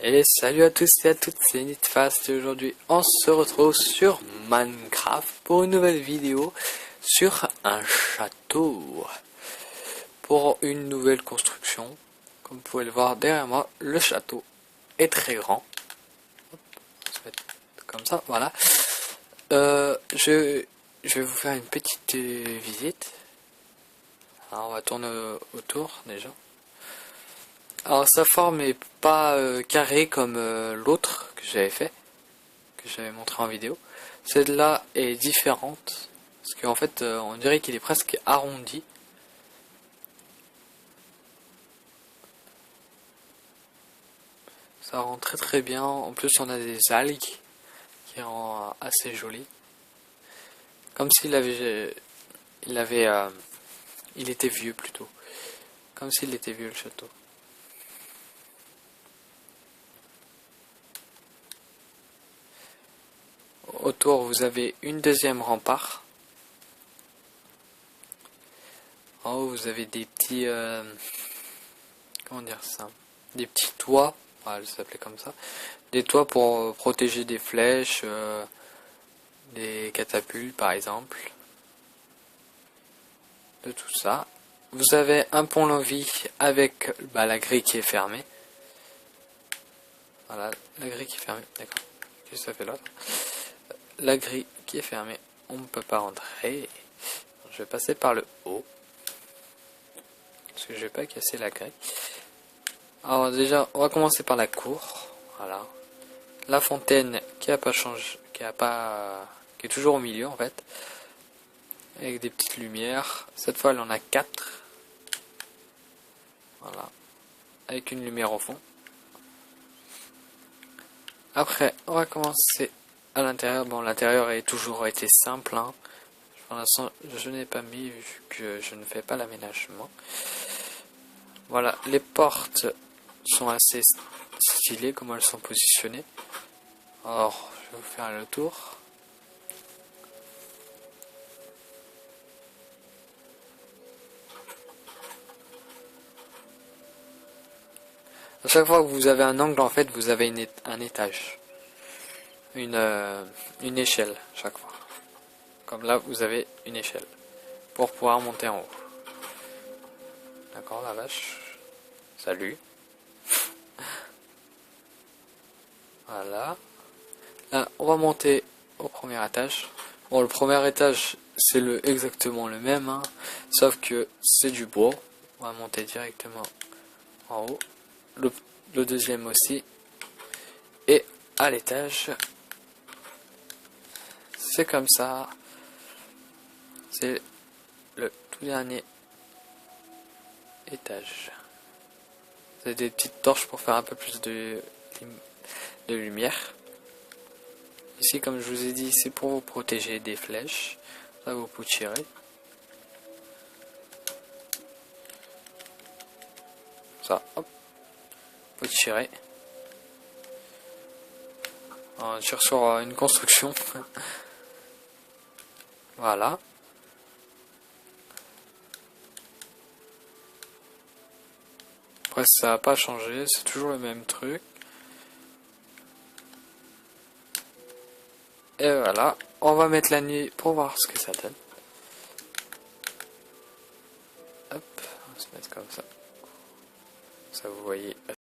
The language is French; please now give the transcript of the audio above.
Et salut à tous et à toutes, c'est Nitfast et aujourd'hui on se retrouve sur Minecraft pour une nouvelle vidéo sur un château. Pour une nouvelle construction, comme vous pouvez le voir derrière moi, le château est très grand. Hop, on se met comme ça, voilà. Je vais vous faire une petite visite. Alors, on va tourner autour déjà. Alors sa forme est pas carrée comme l'autre que j'avais fait, que j'avais montré en vidéo. Celle-là est différente, parce qu'en fait on dirait qu'il est presque arrondi. Ça rend très très bien, en plus on a des algues qui rend assez joli. Comme s'il avait, il était vieux plutôt. Comme s'il était vieux le château. Autour vous avez une deuxième rempart. En haut vous avez des petits... comment dire ça? Des petits toits, voilà, ça s'appelait comme ça. Des toits pour protéger des flèches, des catapultes par exemple. De tout ça. Vous avez un pont-levis avec la grille qui est fermée. Voilà, la grille qui est fermée, d'accord. Qu'est-ce que ça fait là? La grille qui est fermée, on ne peut pas rentrer. Je vais passer par le haut. Parce que je vais pas casser la grille. Alors déjà, on va commencer par la cour. Voilà. La fontaine qui a pas changé, qui est toujours au milieu en fait. Avec des petites lumières. Cette fois, elle en a 4. Voilà. Avec une lumière au fond. Après, on va commencer à l'intérieur. Bon, l'intérieur a toujours été simple. Hein. Pour l'instant, je n'ai pas mis vu que je ne fais pas l'aménagement. Voilà, les portes sont assez stylées, comment elles sont positionnées. Alors, je vais vous faire le tour. À chaque fois que vous avez un angle, en fait, vous avez un étage. Une échelle, chaque fois. Comme là, vous avez une échelle. Pour pouvoir monter en haut. D'accord, la vache. Salut. Voilà. Là, on va monter au premier étage. Bon, le premier étage, c'est exactement le même, hein, sauf que c'est du bois. On va monter directement en haut. Le deuxième aussi. Et à l'étage, c'est comme ça. C'est le tout dernier étage. C'est des petites torches pour faire un peu plus de lumière. Ici, comme je vous ai dit, c'est pour vous protéger des flèches. Ça, vous pouvez tirer. Ça, hop. Vous tirer. On tire sur une construction. Voilà. Après, ça n'a pas changé. C'est toujours le même truc. Et voilà. On va mettre la nuit pour voir ce que ça donne. Hop. On va se mettre comme ça. Ça, vous voyez